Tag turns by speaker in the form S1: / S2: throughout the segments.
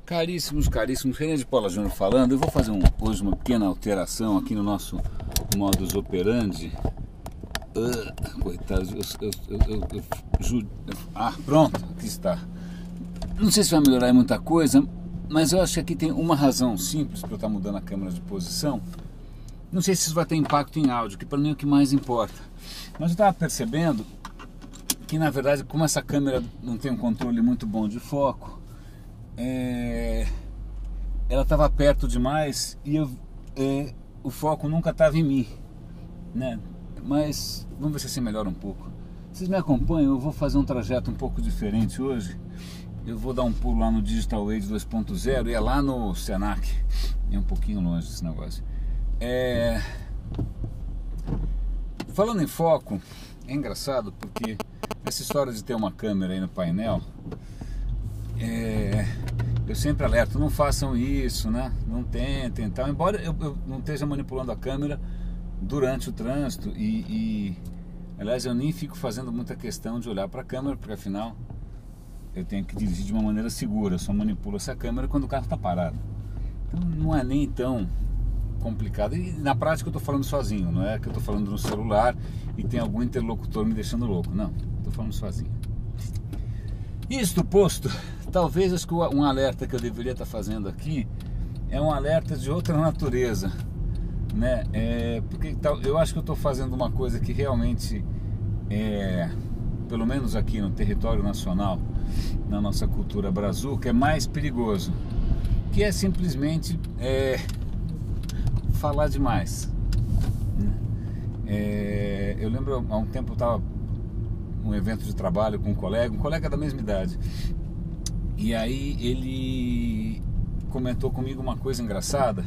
S1: Caríssimos, caríssimos, René de Paula Júnior falando. Eu vou fazer hoje uma pequena alteração aqui no nosso modus operandi. Coitado, pronto, aqui está. Não sei se vai melhorar muita coisa, mas eu acho que aqui tem uma razão simples para eu estar mudando a câmera de posição. Não sei se isso vai ter impacto em áudio, que para mim é o que mais importa. Mas eu estava percebendo que, na verdade, como essa câmera não tem um controle muito bom de foco, ela estava perto demais e o foco nunca estava em mim, né? Mas vamos ver se assim melhora um pouco. Vocês me acompanham? Eu vou fazer um trajeto um pouco diferente hoje. Eu vou dar um pulo lá no Digital Age 2.0 e é lá no Senac. É um pouquinho longe esse negócio. Falando em foco, é engraçado porque essa história de ter uma câmera aí no painel, eu sempre alerto, não façam isso, né? Não tentem, tal. Embora eu não esteja manipulando a câmera durante o trânsito aliás, eu nem fico fazendo muita questão de olhar para a câmera, porque afinal eu tenho que dirigir de uma maneira segura. Eu só manipulo essa câmera quando o carro está parado. Então não é nem tão complicado. E na prática eu estou falando sozinho, não é que eu estou falando no celular e tem algum interlocutor me deixando louco. Não, estou falando sozinho. Isto posto, talvez acho que um alerta que eu deveria estar fazendo aqui é um alerta de outra natureza, né? Porque eu acho que eu estou fazendo uma coisa que realmente pelo menos aqui no território nacional, na nossa cultura brazuca, é mais perigoso, que é simplesmente falar demais, né? Eu lembro há um tempo eu estava num evento de trabalho com um colega da mesma idade, e aí ele comentou comigo uma coisa engraçada.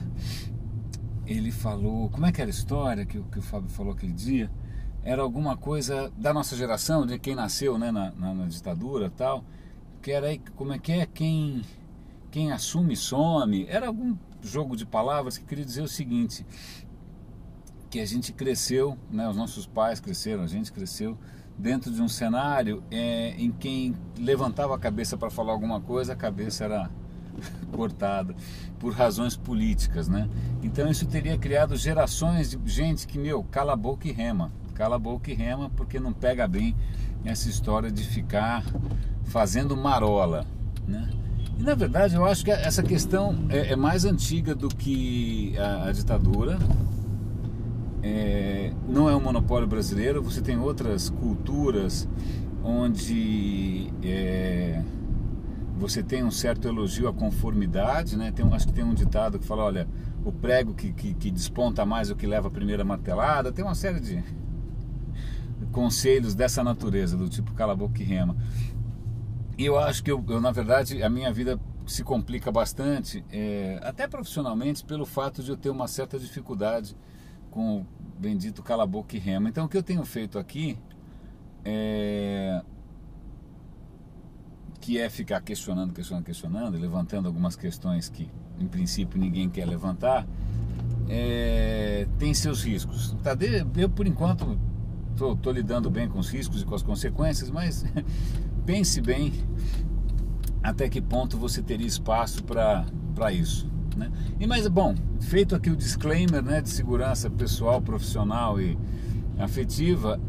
S1: Ele falou, como é que era a história que o Fábio falou aquele dia? Era alguma coisa da nossa geração, de quem nasceu, né, na ditadura e tal, que era aí, como é que é, quem assume some. Era algum jogo de palavras que queria dizer o seguinte, que a gente cresceu, né, os nossos pais cresceram, a gente cresceu dentro de um cenário em quem levantava a cabeça para falar alguma coisa, a cabeça era cortada por razões políticas, né? Então isso teria criado gerações de gente que, cala a boca e rema, porque não pega bem essa história de ficar fazendo marola, né? E na verdade eu acho que essa questão é mais antiga do que a ditadura. Não é um monopólio brasileiro. Você tem outras culturas onde você tem um certo elogio à conformidade, né? Acho que tem um ditado que fala, olha, o prego que desponta mais é o que leva a primeira martelada. Tem uma série de conselhos dessa natureza, do tipo cala a boca e rema. E eu acho que na verdade, a minha vida se complica bastante, até profissionalmente, pelo fato de eu ter uma certa dificuldade com o bendito cala a boca e rema. Então o que eu tenho feito aqui que é ficar questionando, levantando algumas questões que em princípio ninguém quer levantar, tem seus riscos, tá? Eu por enquanto tô lidando bem com os riscos e com as consequências, mas pense bem até que ponto você teria espaço para isso, né? Mas bom, feito aqui o disclaimer, né, de segurança pessoal, profissional e afetiva,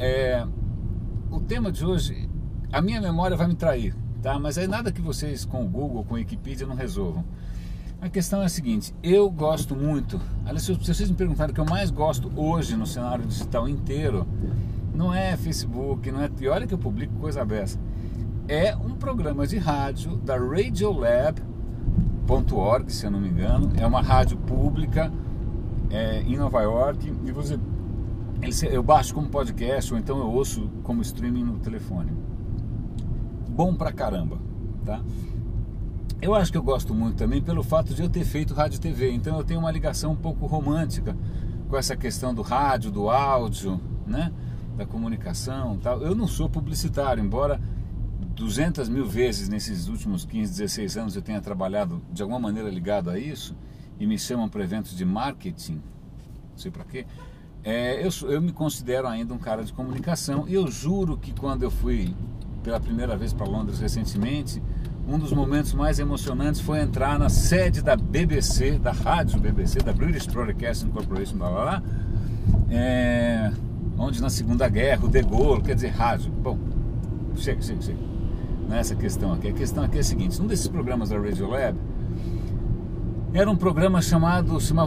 S1: o tema de hoje, a minha memória vai me trair, tá? Mas é nada que vocês com o Google, com a Wikipedia não resolvam. A questão é a seguinte, eu gosto muito, aliás, se vocês me perguntarem o que eu mais gosto hoje no cenário digital inteiro, não é Facebook, não é, e olha que eu publico coisa dessa, é um programa de rádio da Radiolab.org, se eu não me engano, é uma rádio pública em Nova York, e eu baixo como podcast ou então eu ouço como streaming no telefone. Bom pra caramba, tá? Eu acho que eu gosto muito também pelo fato de eu ter feito rádio e TV, então eu tenho uma ligação um pouco romântica com essa questão do rádio, do áudio, né? Da comunicação e tal. Eu não sou publicitário, embora 200 mil vezes nesses últimos 15, 16 anos eu tenha trabalhado de alguma maneira ligado a isso e me chamam para eventos de marketing, não sei para quê. Eu me considero ainda um cara de comunicação e eu juro que quando eu fui pela primeira vez para Londres recentemente, um dos momentos mais emocionantes foi entrar na sede da BBC, da rádio BBC, da British Broadcasting Corporation, blá blá blá, onde na Segunda Guerra o De Gaulle, quer dizer, rádio. Bom, chega. Não é essa questão aqui. A questão aqui é a seguinte: um desses programas da Radiolab era um programa chamava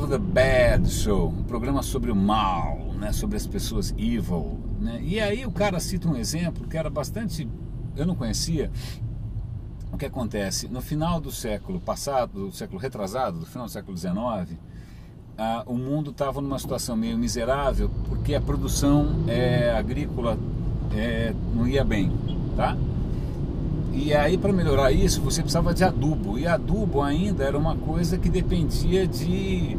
S1: The Bad Show, um programa sobre o mal, né, sobre as pessoas evil, né? E aí o cara cita um exemplo que era bastante, eu não conhecia. O que acontece? No final do século passado, do século retrasado, do final do século XIX, o mundo estava numa situação meio miserável porque a produção agrícola não ia bem, tá? E aí, para melhorar isso, você precisava de adubo, e adubo ainda era uma coisa que dependia de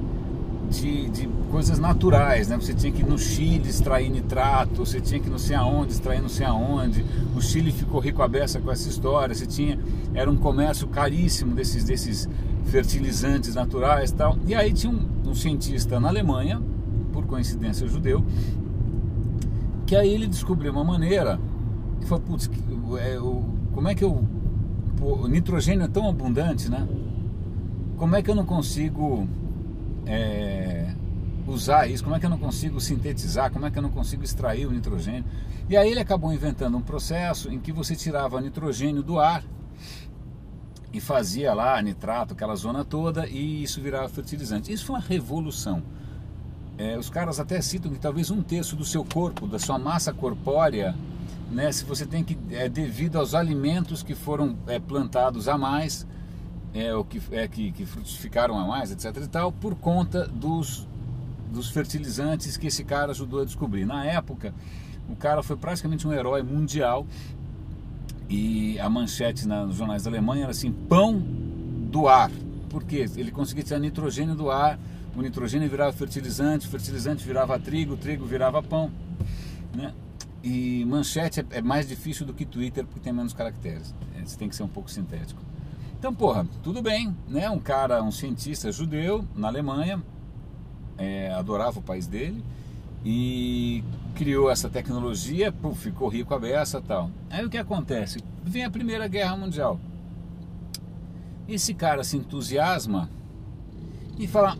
S1: coisas naturais, né? Você tinha que ir no Chile extrair nitrato, você tinha que ir não sei aonde extrair não sei aonde. O Chile ficou rico à beça com essa história. Era um comércio caríssimo desses fertilizantes naturais e tal. E aí tinha um cientista na Alemanha, por coincidência judeu, que aí ele descobriu uma maneira e falou: putz, como é que o nitrogênio é tão abundante, né? Como é que eu não consigo usar isso? Como é que eu não consigo sintetizar? Como é que eu não consigo extrair o nitrogênio? E aí ele acabou inventando um processo em que você tirava nitrogênio do ar e fazia lá nitrato, aquela zona toda, e isso virava fertilizante. Isso foi uma revolução. Os caras até citam que talvez 1/3 do seu corpo, da sua massa corpórea, né, se você tem que, devido aos alimentos que foram plantados a mais, ou que frutificaram a mais, etc e tal, por conta dos fertilizantes que esse cara ajudou a descobrir. Na época, o cara foi praticamente um herói mundial, e a manchete nos jornais da Alemanha era assim: pão do ar. Por quê? Ele conseguia tirar nitrogênio do ar, o nitrogênio virava fertilizante, fertilizante virava trigo, trigo virava pão, né? E manchete é mais difícil do que Twitter porque tem menos caracteres, você tem que ser um pouco sintético. Então, porra, tudo bem, né? Um cientista judeu na Alemanha, adorava o país dele e criou essa tecnologia, ficou rico à beça e tal. Aí o que acontece? Vem a Primeira Guerra Mundial. Esse cara se entusiasma e fala: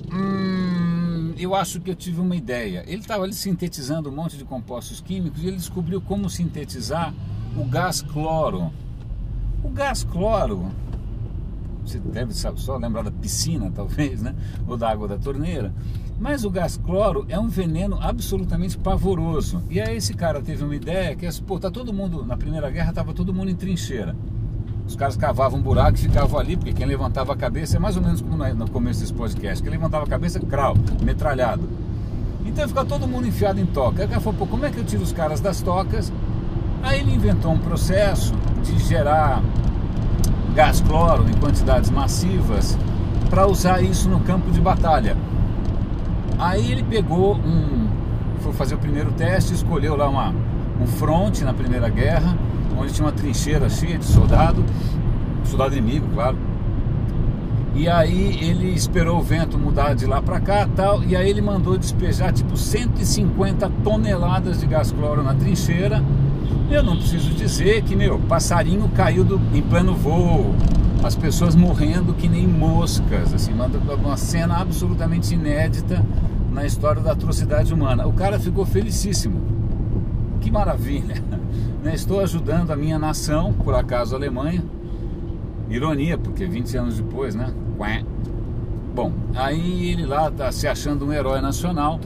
S1: eu acho que eu tive uma ideia. Ele estava ali sintetizando um monte de compostos químicos e ele descobriu como sintetizar o gás cloro. O gás cloro, você deve só lembrar da piscina, talvez, né? Ou da água da torneira. Mas o gás cloro é um veneno absolutamente pavoroso. E aí esse cara teve uma ideia que tá todo mundo, na Primeira Guerra estava todo mundo em trincheira. Os caras cavavam um buraco e ficavam ali, porque quem levantava a cabeça, é mais ou menos como no começo desse podcast, quem levantava a cabeça, metralhado. Então ficava todo mundo enfiado em toca. Aí o cara falou: como é que eu tiro os caras das tocas? Aí ele inventou um processo de gerar gás cloro em quantidades massivas para usar isso no campo de batalha. Aí ele foi fazer o primeiro teste, escolheu lá um fronte na Primeira Guerra, onde tinha uma trincheira cheia de soldado inimigo, claro. E aí ele esperou o vento mudar de lá para cá, tal, e aí ele mandou despejar tipo 150 toneladas de gás cloro na trincheira. Eu não preciso dizer que, passarinho caiu em pleno voo, as pessoas morrendo que nem moscas, assim, uma cena absolutamente inédita na história da atrocidade humana. O cara ficou felicíssimo. Que maravilha, né? Estou ajudando a minha nação, por acaso a Alemanha. Ironia, porque 20 anos depois, né? Bom, aí ele lá está se achando um herói nacional,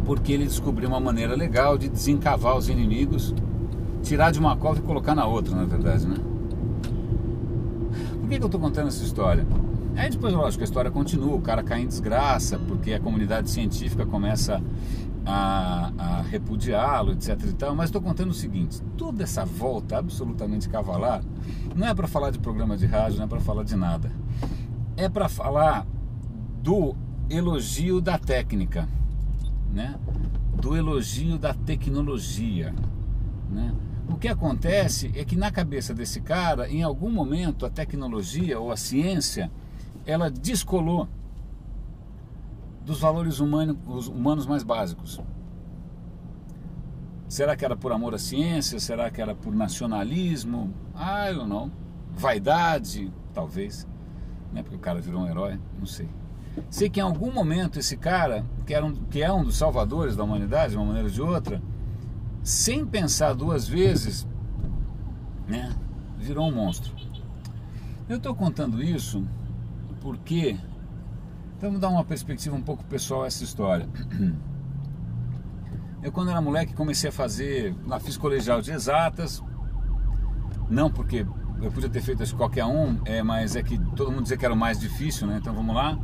S1: porque ele descobriu uma maneira legal de desencavar os inimigos, tirar de uma cova e colocar na outra, na verdade, né? Por que eu estou contando essa história? Aí depois, lógico, a história continua, o cara cai em desgraça, porque a comunidade científica começa a repudiá-lo, etc e tal. Mas estou contando o seguinte: toda essa volta absolutamente cavalar não é para falar de programa de rádio, não é para falar de nada. É para falar do elogio da técnica, né? Do elogio da tecnologia, né? O que acontece é que na cabeça desse cara, em algum momento, a tecnologia ou a ciência, ela descolou dos valores humanos mais básicos. Será que era por amor à ciência? Será que era por nacionalismo? I don't know. vaidade, talvez, né? Porque o cara virou um herói, não sei. Sei que em algum momento esse cara, que é um dos salvadores da humanidade, de uma maneira ou de outra, sem pensar duas vezes, né, virou um monstro. Eu estou contando isso porque, então vamos dar uma perspectiva um pouco pessoal a essa história. Eu, quando era moleque, comecei a fazer, fiz colegial de exatas, não porque eu podia ter feito qualquer um, mas é que todo mundo dizia que era o mais difícil, né? Então vamos lá.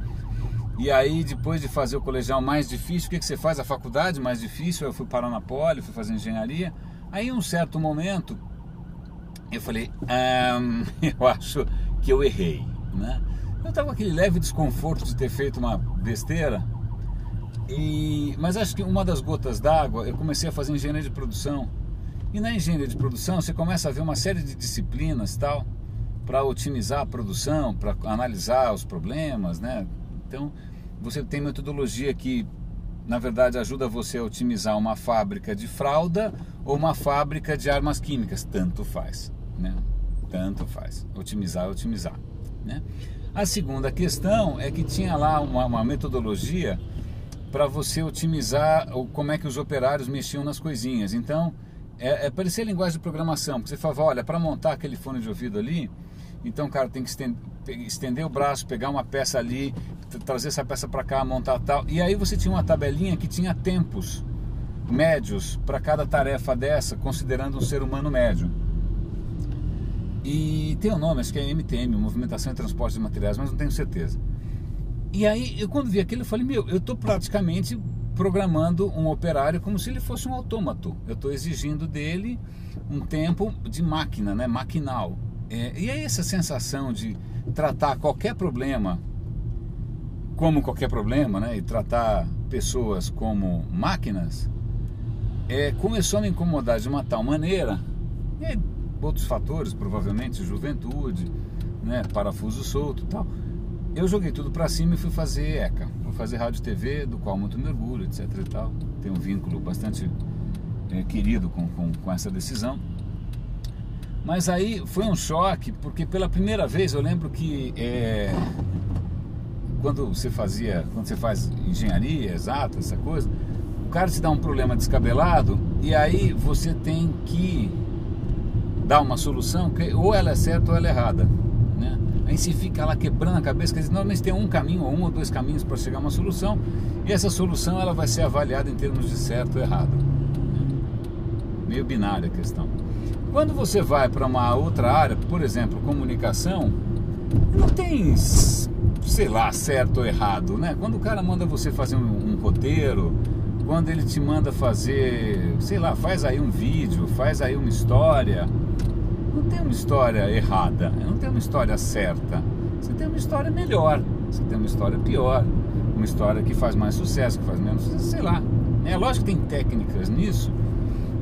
S1: E aí, depois de fazer o colegial mais difícil, o que você faz? A faculdade mais difícil. Eu fui parar na Poli, fui fazer engenharia. Aí, em um certo momento, eu falei, eu acho que eu errei, né? Eu estava com aquele leve desconforto de ter feito uma besteira, mas acho que uma das gotas d'água, eu comecei a fazer engenharia de produção. E na engenharia de produção você começa a ver uma série de disciplinas tal, para otimizar a produção, para analisar os problemas, né? Então você tem metodologia que, na verdade, ajuda você a otimizar uma fábrica de fralda ou uma fábrica de armas químicas. Tanto faz, né? Tanto faz. Otimizar, né? A segunda questão é que tinha lá uma metodologia para você otimizar como é que os operários mexiam nas coisinhas. Então, parecia linguagem de programação, porque você falava, olha, para montar aquele fone de ouvido ali, então o cara tem que estender o braço, pegar uma peça ali, trazer essa peça para cá, montar tal. E aí você tinha uma tabelinha que tinha tempos médios para cada tarefa dessa, considerando um ser humano médio. E tem um nome, acho que é MTM, Movimentação e Transporte de Materiais, mas não tenho certeza. E aí, eu quando vi aquilo, eu falei, eu estou praticamente programando um operário como se ele fosse um autômato. Eu estou exigindo dele um tempo de máquina, né, maquinal. E aí essa sensação de tratar qualquer problema como qualquer problema, né, e tratar pessoas como máquinas, começou a me incomodar de uma tal maneira, e outros fatores, provavelmente juventude, né, parafuso solto e tal. Eu joguei tudo para cima e fui fazer ECA, fui fazer rádio e TV, do qual muito me orgulho, etc e tal. Tenho um vínculo bastante querido com essa decisão. Mas aí foi um choque, porque pela primeira vez eu lembro que quando você faz engenharia exata, essa coisa, o cara te dá um problema descabelado e aí você tem que dar uma solução que ou ela é certa ou ela é errada, né? Aí você fica lá quebrando a cabeça, quer dizer, normalmente tem um caminho ou um ou dois caminhos para chegar a uma solução, e essa solução ela vai ser avaliada em termos de certo ou errado, né? Meio binária a questão. Quando você vai para uma outra área, por exemplo, comunicação, não tem, sei lá, certo ou errado, né? Quando o cara manda você fazer um roteiro, quando ele te manda fazer, sei lá, faz aí um vídeo, faz aí uma história, não tem uma história errada, não tem uma história certa. Você tem uma história melhor, você tem uma história pior, uma história que faz mais sucesso, que faz menos sucesso, sei lá. É lógico que tem técnicas nisso,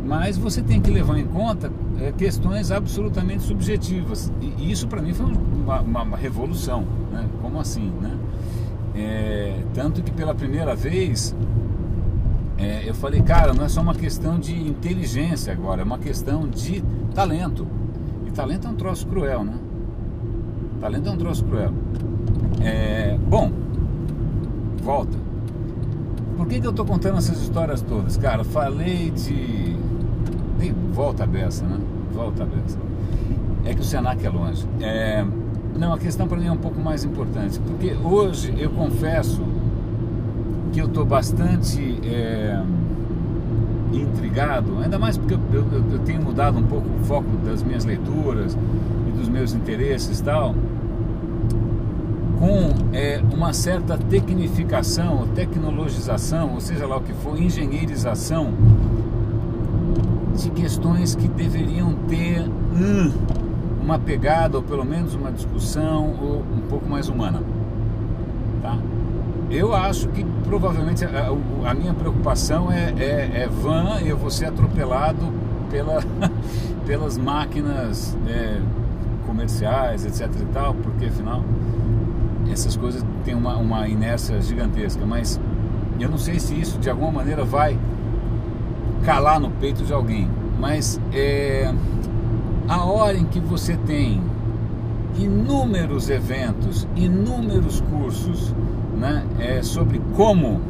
S1: mas você tem que levar em conta questões absolutamente subjetivas. E isso para mim foi uma revolução, né? Como assim, né? Tanto que pela primeira vez eu falei, cara, não é só uma questão de inteligência agora, é uma questão de talento. E talento é um troço cruel, né? Talento é um troço cruel. Bom, volta. Por que eu tô contando essas histórias todas? Cara, falei de... Volta a beça, né? Volta a beça. É que o Senac é longe. Não, a questão para mim é um pouco mais importante, porque hoje eu confesso que eu estou bastante intrigado, ainda mais porque eu tenho mudado um pouco o foco das minhas leituras e dos meus interesses e tal, com uma certa tecnificação, tecnologização, ou seja lá o que for, engenheirização de questões que deveriam ter uma pegada, ou pelo menos uma discussão ou um pouco mais humana, tá? Eu acho que provavelmente a minha preocupação é vã, eu vou ser atropelado pelas máquinas comerciais, etc e tal, porque afinal essas coisas têm uma inércia gigantesca, mas eu não sei se isso de alguma maneira vai calar no peito de alguém, mas a hora em que você tem inúmeros eventos, inúmeros cursos, né, sobre como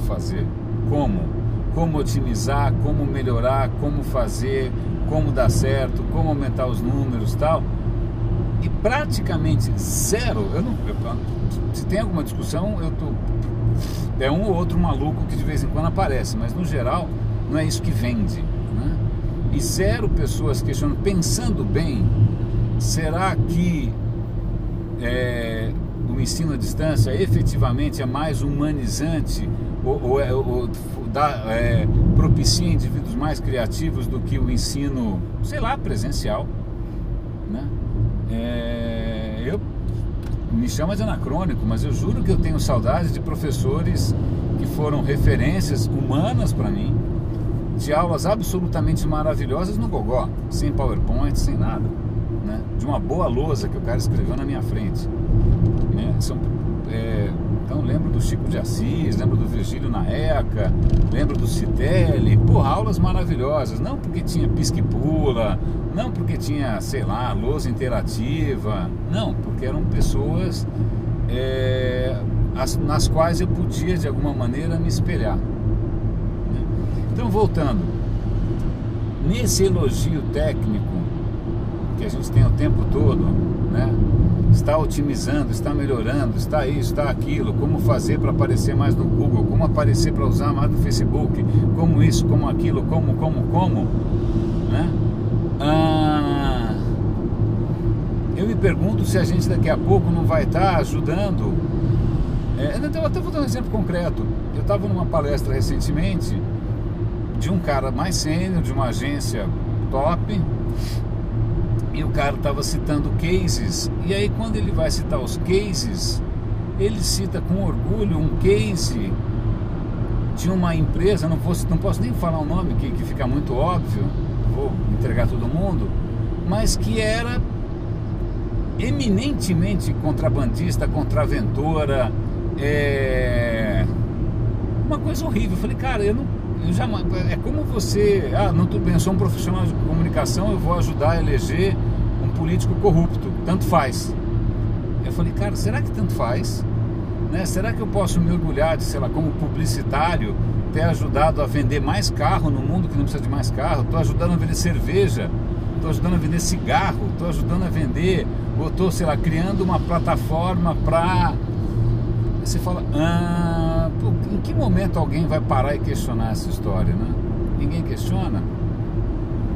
S1: fazer, como otimizar, como melhorar, como fazer, como dar certo, como aumentar os números e tal. E praticamente zero. Se tem alguma discussão, é um ou outro maluco que de vez em quando aparece, mas no geral não é isso que vende, né? E zero pessoas questionam, pensando bem, será que o ensino à distância efetivamente é mais humanizante ou propicia indivíduos mais criativos do que o ensino, sei lá, presencial, né? Eu me chamo de anacrônico, mas eu juro que eu tenho saudades de professores que foram referências humanas para mim, de aulas absolutamente maravilhosas no gogó, sem PowerPoint, sem nada, né? De uma boa lousa que o cara escreveu na minha frente, né? Então lembro do Chico de Assis, lembro do Virgílio Naeca, lembro do Citelli, aulas maravilhosas, não porque tinha pisca e pula, não porque tinha, sei lá, lousa interativa, não, porque eram pessoas nas quais eu podia de alguma maneira me espelhar, né? Então, voltando, nesse elogio técnico que a gente tem o tempo todo, né? Está otimizando, está melhorando, está isso, está aquilo, como fazer para aparecer mais no Google, como aparecer para usar mais no Facebook, como isso, como aquilo, como, né? Eu me pergunto se a gente daqui a pouco não vai estar ajudando. Eu até vou dar um exemplo concreto. Eu estava numa palestra recentemente de um cara mais sênior, de uma agência top, e o cara estava citando cases, e aí quando ele vai citar os cases, ele cita com orgulho um case de uma empresa, não posso nem falar o nome, que fica muito óbvio, vou entregar todo mundo, mas que era eminentemente contrabandista, contraventora, uma coisa horrível. Eu falei, cara, eu jamais, é como você, não, tudo bem, eu sou um profissional de comunicação, eu vou ajudar a eleger um político corrupto, tanto faz. Eu falei, cara, será que tanto faz? Né? Será que eu posso me orgulhar de, sei lá, como publicitário, ter ajudado a vender mais carro no mundo que não precisa de mais carro? Estou ajudando a vender cerveja, estou ajudando a vender cigarro, estou ajudando a vender, ou estou, sei lá, criando uma plataforma para... Você fala, em que momento alguém vai parar e questionar essa história, né? Ninguém questiona?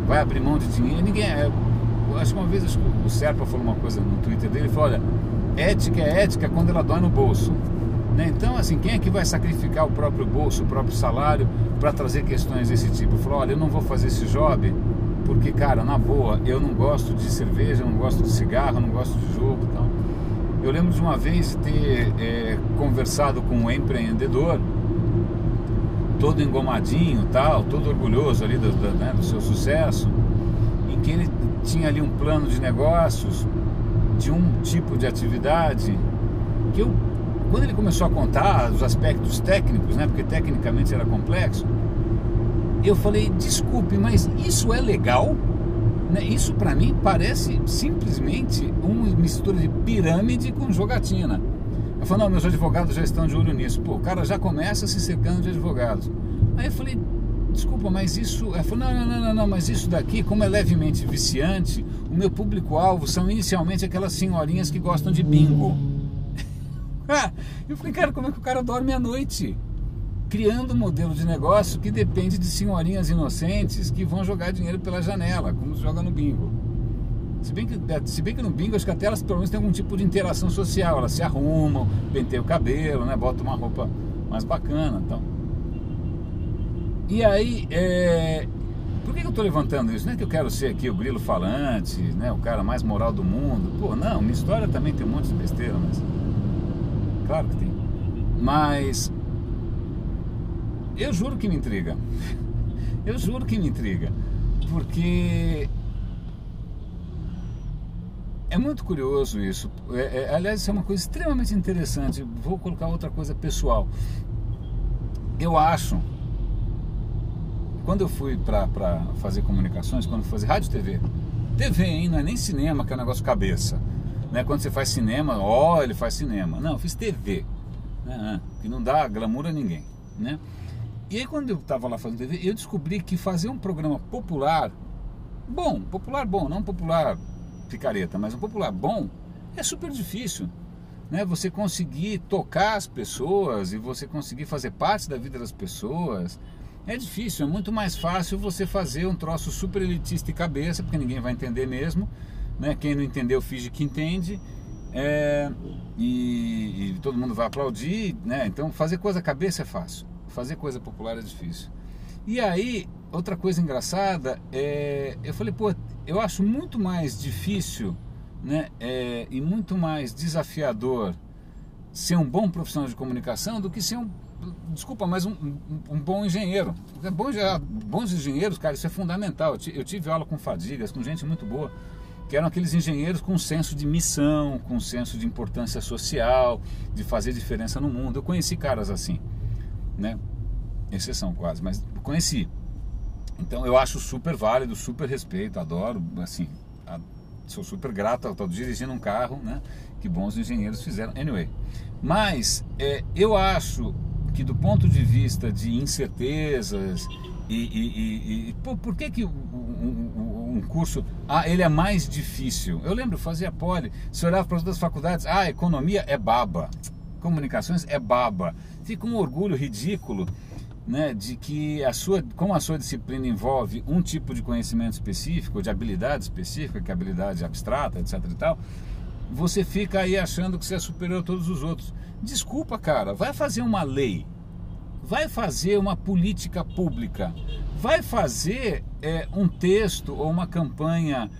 S1: Vai abrir mão de dinheiro? Ninguém... acho que uma vez o Serpa falou uma coisa no Twitter dele, ele falou, olha, ética é ética quando ela dói no bolso, né? Então, assim, quem é que vai sacrificar o próprio bolso, o próprio salário para trazer questões desse tipo? Ele falou, olha, eu não vou fazer esse job porque, cara, na boa, eu não gosto de cerveja, eu não gosto de cigarro, eu não gosto de jogo e tal. Eu lembro de uma vez ter conversado com um empreendedor, todo engomadinho, tal, todo orgulhoso ali do seu sucesso, em que ele tinha ali um plano de negócios de um tipo de atividade que quando ele começou a contar os aspectos técnicos, né, porque tecnicamente era complexo, eu falei, desculpe, mas isso é legal? Isso para mim parece simplesmente uma mistura de pirâmide com jogatina. Eu falei, não, meus advogados já estão de olho nisso. Pô, o cara já começa se cercando de advogados. Aí eu falei, desculpa, mas isso... Ela falou, não, mas isso daqui, como é levemente viciante, o meu público-alvo são inicialmente aquelas senhorinhas que gostam de bingo. Eu falei, cara, como é que o cara dorme à noite? Criando um modelo de negócio que depende de senhorinhas inocentes que vão jogar dinheiro pela janela, como se joga no bingo. Se bem que no bingo, acho que até elas pelo menos têm algum tipo de interação social, elas se arrumam, penteiam o cabelo, né, botam uma roupa mais bacana, então. E aí, por que eu estou levantando isso? Não é que eu quero ser aqui o grilo falante, né, o cara mais moral do mundo. Pô, não, minha história também tem um monte de besteira, mas... Claro que tem. Mas... eu juro que me intriga. Eu juro que me intriga. Porque é muito curioso isso. Aliás, isso é uma coisa extremamente interessante. Vou colocar outra coisa pessoal. Eu acho, quando eu fui para fazer comunicações, quando eu fui fazer rádio e TV, TV, hein? Não é nem cinema, que é um negócio cabeça, né? Quando você faz cinema, ele faz cinema. Não, eu fiz TV, né? Que não dá glamour a ninguém, né? E aí quando eu estava lá fazendo TV, eu descobri que fazer um programa popular bom, não popular picareta, mas um popular bom, é super difícil, né? Você conseguir tocar as pessoas e você conseguir fazer parte da vida das pessoas é difícil. É muito mais fácil você fazer um troço super elitista e cabeça, porque ninguém vai entender mesmo, né? Quem não entendeu finge que entende, e todo mundo vai aplaudir, né? Então fazer coisa cabeça é fácil, fazer coisa popular é difícil. E aí, outra coisa engraçada, eu falei, pô, eu acho muito mais difícil, né, e muito mais desafiador ser um bom profissional de comunicação do que ser um bom engenheiro. Bons engenheiros, cara, isso é fundamental. Eu tive aula com Fadigas, com gente muito boa, que eram aqueles engenheiros com senso de missão, com senso de importância social, de fazer diferença no mundo. Eu conheci caras assim, né? Exceção quase, mas conheci. Então eu acho super válido, super respeito, adoro, assim, sou super grato. Estou dirigindo um carro, né, que bons engenheiros fizeram, anyway. Mas eu acho que do ponto de vista de incertezas por que um curso, ele é mais difícil? Eu lembro, fazia poli, se olhava para as outras faculdades, economia é baba, comunicações é baba, fica um orgulho ridículo, né, de que como a sua disciplina envolve um tipo de conhecimento específico, de habilidade específica, que é habilidade abstrata, etc e tal, você fica aí achando que você é superior a todos os outros. Desculpa, cara, vai fazer uma lei, vai fazer uma política pública, vai fazer um texto ou uma campanha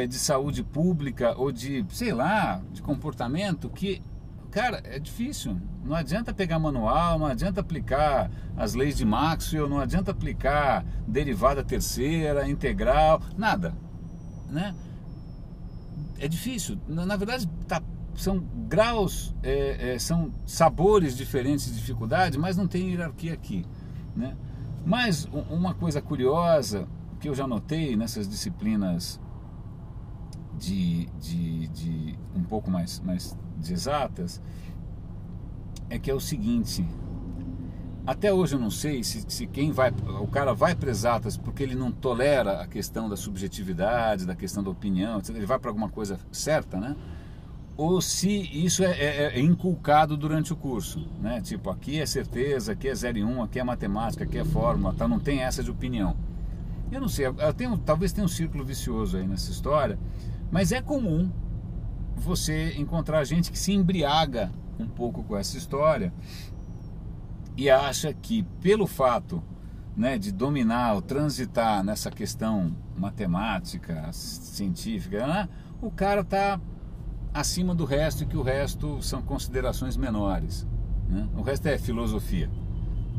S1: de saúde pública ou de, sei lá, de comportamento que, cara, é difícil. Não adianta pegar manual, não adianta aplicar as leis de Maxwell, não adianta aplicar derivada terceira, integral, nada, né? É difícil. Na verdade, são graus, são sabores diferentes de dificuldade, mas não tem hierarquia aqui, né? Mas uma coisa curiosa que eu já notei nessas disciplinas de um pouco mais de exatas, é que é o seguinte: até hoje eu não sei se o cara vai para exatas porque ele não tolera a questão da subjetividade, da questão da opinião, etc. Ele vai para alguma coisa certa, né? Ou se isso é inculcado durante o curso, né? Tipo, aqui é certeza, aqui é 0 e 1, aqui é matemática, aqui é fórmula, tá? Não tem essa de opinião. Eu não sei, talvez tenha um círculo vicioso aí nessa história, mas é comum você encontrar gente que se embriaga um pouco com essa história e acha que pelo fato, né, de dominar ou transitar nessa questão matemática, científica, né, o cara está acima do resto e que o resto são considerações menores, né? O resto é filosofia,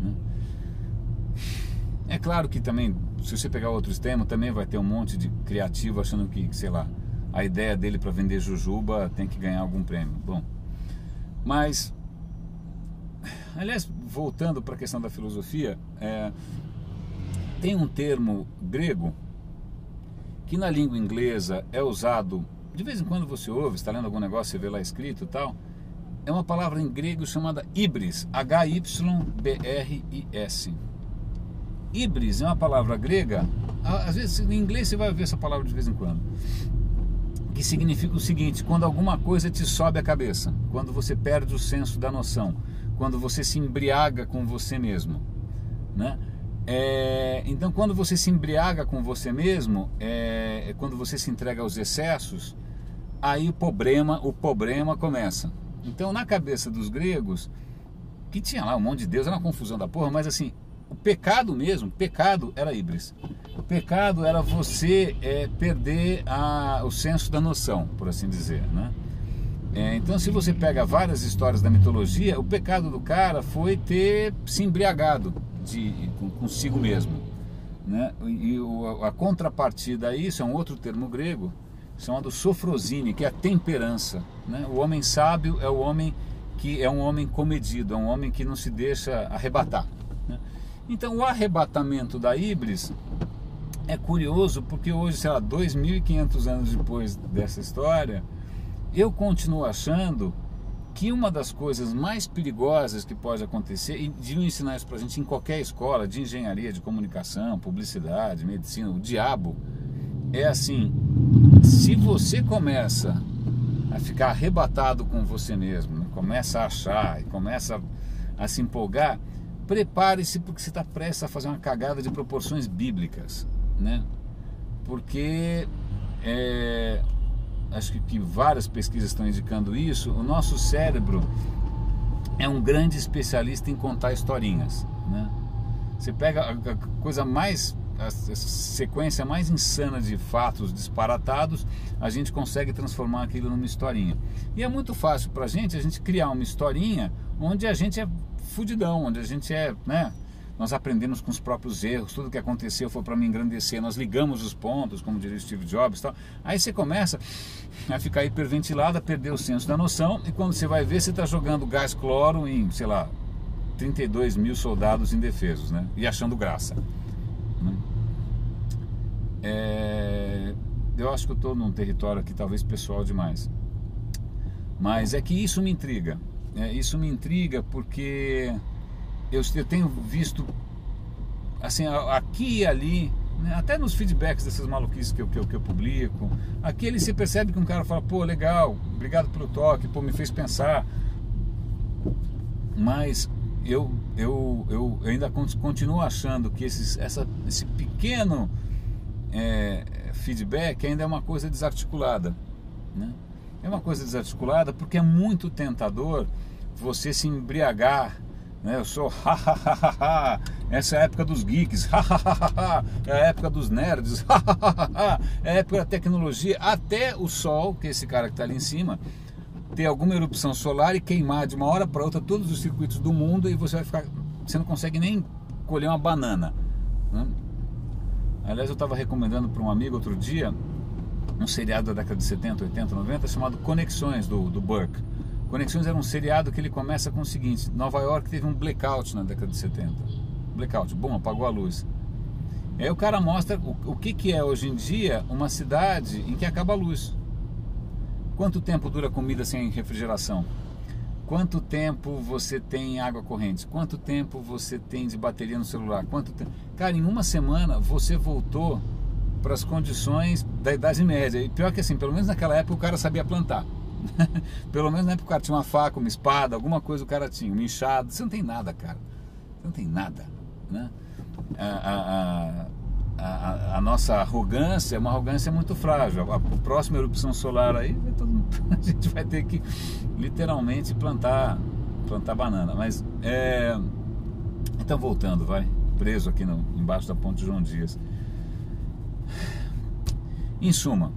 S1: né? É claro que também, se você pegar outro extremo, também vai ter um monte de criativo achando que, sei lá, a ideia dele para vender jujuba tem que ganhar algum prêmio. Bom, mas, aliás, voltando para a questão da filosofia, tem um termo grego que na língua inglesa é usado, de vez em quando você ouve, está lendo algum negócio, você vê lá escrito e tal, é uma palavra em grego chamada hybris, H-Y-B-R-I-S. Hybris é uma palavra grega, às vezes em inglês você vai ver essa palavra de vez em quando, que significa o seguinte: quando alguma coisa te sobe a cabeça, quando você perde o senso da noção, quando você se embriaga com você mesmo, né? Então, quando você se embriaga com você mesmo, quando você se entrega aos excessos, aí o problema começa. Então, na cabeça dos gregos, que tinha lá um monte de Deus, era uma confusão da porra, mas assim, o pecado mesmo, pecado era híbris. O pecado era você perder o senso da noção, por assim dizer, né? Então, se você pega várias histórias da mitologia, o pecado do cara foi ter se embriagado consigo mesmo, né? E a contrapartida a isso é um outro termo grego chamado sofrosine, que é a temperança, né? O homem sábio é o homem que é um homem comedido, é um homem que não se deixa arrebatar, né? Então, o arrebatamento da híbris é curioso porque hoje, sei lá, 2.500 anos depois dessa história, eu continuo achando que uma das coisas mais perigosas que pode acontecer, e deviam ensinar isso pra gente em qualquer escola, de engenharia, de comunicação, publicidade, medicina, o diabo, é assim: se você começa a ficar arrebatado com você mesmo, né? Começa a achar e começa a se empolgar, prepare-se, porque você está prestes a fazer uma cagada de proporções bíblicas, né? Porque acho que várias pesquisas estão indicando isso. O nosso cérebro é um grande especialista em contar historinhas, né? Você pega a coisa mais, a sequência mais insana de fatos disparatados, a gente consegue transformar aquilo numa historinha. E é muito fácil pra gente a gente criar uma historinha onde a gente é fudidão, onde a gente é, né? Nós aprendemos com os próprios erros, tudo que aconteceu foi para me engrandecer, nós ligamos os pontos, como diria Steve Jobs e tal. Aí você começa a ficar hiperventilado, a perder o senso da noção, e quando você vai ver, você está jogando gás cloro em, sei lá, 32 mil soldados indefesos, né? E achando graça, né? Eu acho que eu estou num território aqui talvez pessoal demais, mas é que isso me intriga, isso me intriga porque eu tenho visto assim, aqui e ali, né, até nos feedbacks dessas maluquices que eu publico, aqui ele se percebe que um cara fala: pô, legal, obrigado pelo toque, pô, me fez pensar. Mas eu ainda continuo achando que esse pequeno feedback ainda é uma coisa desarticulada, né? É uma coisa desarticulada porque é muito tentador você se embriagar, né? Eu sou essa é a época dos geeks, é a época dos nerds, é a época da tecnologia, até o sol, que é esse cara que está ali em cima, ter alguma erupção solar e queimar de uma hora para outra todos os circuitos do mundo, e você vai ficar, você não consegue nem colher uma banana, né? Aliás, eu estava recomendando para um amigo outro dia um seriado da década de 70, 80, 90 chamado Conexões, do Burke. Conexões era um seriado que ele começa com o seguinte: Nova York teve um blackout na década de 70. Blackout, bom, apagou a luz. E aí o cara mostra o que é hoje em dia uma cidade em que acaba a luz. Quanto tempo dura comida sem refrigeração? Quanto tempo você tem água corrente? Quanto tempo você tem de bateria no celular? Quanto tempo? Cara, em uma semana você voltou para as condições da Idade Média. E pior que assim, pelo menos naquela época o cara sabia plantar. Pelo menos na época o cara tinha uma faca, uma espada, alguma coisa o cara tinha, um enxado. Você não tem nada, cara. Você não tem nada, né? A nossa arrogância é uma arrogância muito frágil. A próxima erupção solar aí, a gente vai ter que literalmente plantar banana. Mas então, voltando, preso aqui embaixo da ponte João Dias. Em suma,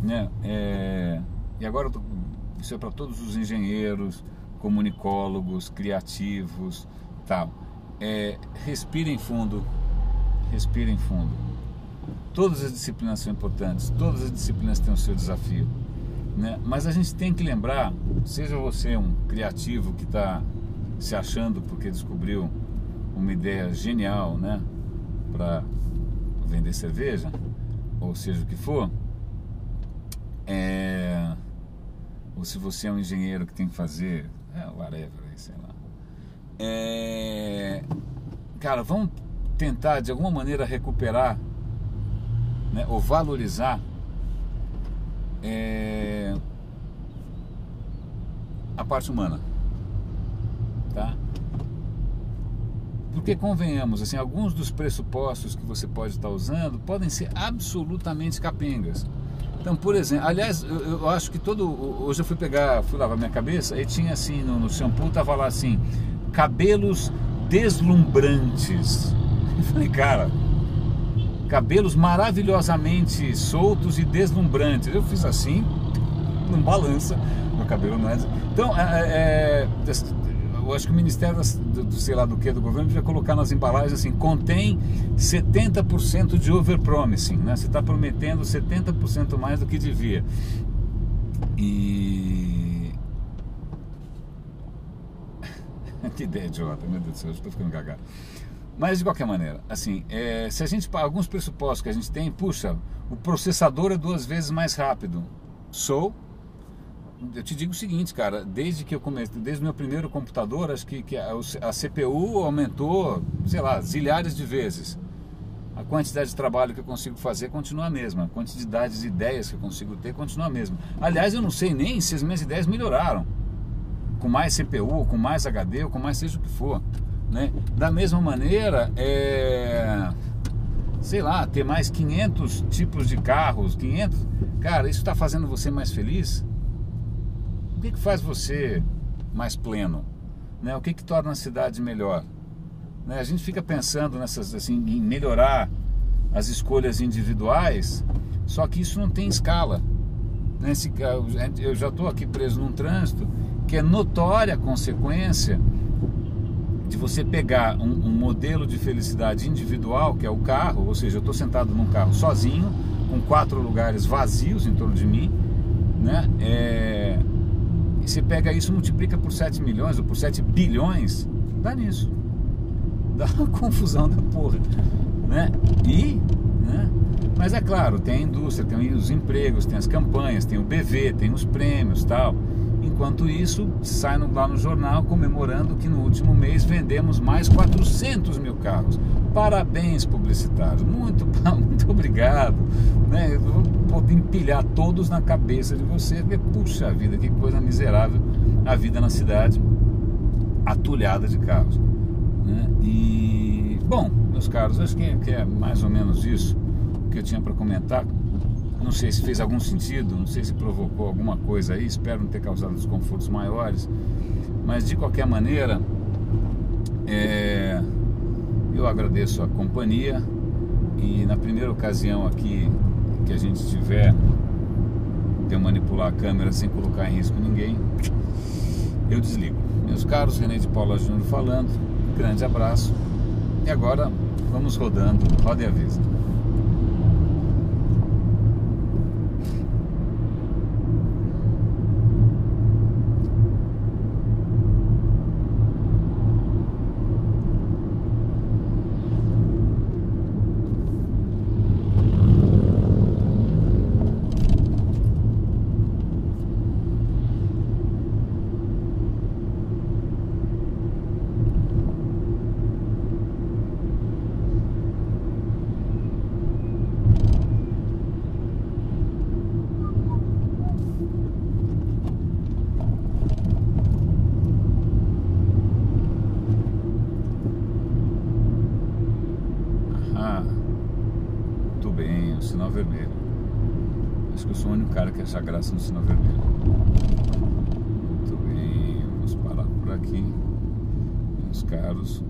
S1: né? E agora isso é para todos os engenheiros, comunicólogos, criativos, tal. Respirem fundo. Respirem fundo. Todas as disciplinas são importantes, todas as disciplinas têm o seu desafio, né? Mas a gente tem que lembrar, seja você um criativo que está se achando porque descobriu uma ideia genial, né, para vender cerveja, ou seja o que for, ou se você é um engenheiro que tem que fazer whatever, sei lá, cara, vamos tentar de alguma maneira recuperar, né, ou valorizar a parte humana, tá? Porque convenhamos, assim, alguns dos pressupostos que você pode estar usando podem ser absolutamente capengas. Então, por exemplo, aliás, eu acho que hoje eu fui lavar minha cabeça e tinha assim, no shampoo tava lá assim: cabelos deslumbrantes. Eu falei, cara, cabelos maravilhosamente soltos e deslumbrantes. Eu fiz assim, não balança, meu cabelo não é. Então, eu acho que o Ministério sei lá do governo devia colocar nas embalagens assim: contém 70% de overpromising, né? Você está prometendo 70% mais do que devia. E que ideia idiota, meu Deus do céu, eu estou ficando cagado. Mas de qualquer maneira, assim, se a gente, alguns pressupostos que a gente tem, puxa, o processador é 2 vezes mais rápido. Eu te digo o seguinte, cara, desde o meu primeiro computador, acho que a CPU aumentou, sei lá, zilhares de vezes. A quantidade de trabalho que eu consigo fazer continua a mesma. A quantidade de ideias que eu consigo ter continua a mesma. Aliás, eu não sei nem se as minhas ideias melhoraram. Com mais CPU, com mais HD, ou com mais seja o que for, né? Da mesma maneira, sei lá, ter mais 500 tipos de carros, 500... Cara, isso está fazendo você mais feliz? O que faz você mais pleno? Né? O que torna a cidade melhor? Né? A gente fica pensando em melhorar as escolhas individuais, só que isso não tem escala. Né? Eu já estou aqui preso num trânsito que é notória consequência de você pegar um modelo de felicidade individual, que é o carro, ou seja, eu estou sentado num carro sozinho, com 4 lugares vazios em torno de mim, né? E você pega isso e multiplica por 7 milhões ou por 7 bilhões, dá nisso. Dá uma confusão da porra, né? Mas é claro, tem a indústria, tem os empregos, tem as campanhas, tem o BV, tem os prêmios, tal. Enquanto isso, sai lá no jornal comemorando que no último mês vendemos mais 400 mil carros. Parabéns, publicitários, muito obrigado, né? Eu vou empilhar todos na cabeça de você, porque, puxa vida, que coisa miserável a vida na cidade atulhada de carros, né? E, bom, meus caros, acho que é mais ou menos isso que eu tinha para comentar. Não sei se fez algum sentido, não sei se provocou alguma coisa aí, espero não ter causado desconfortos maiores, mas de qualquer maneira, eu agradeço a companhia, e na primeira ocasião aqui que a gente tiver de eu manipular a câmera sem colocar em risco ninguém, eu desligo. Meus caros, René de Paula Júnior falando, grande abraço, e agora vamos rodando, roda e avisa. Sinal vermelho. Acho que eu sou o único cara que acha graça no sinal vermelho. Muito bem, vamos parar por aqui, meus caros.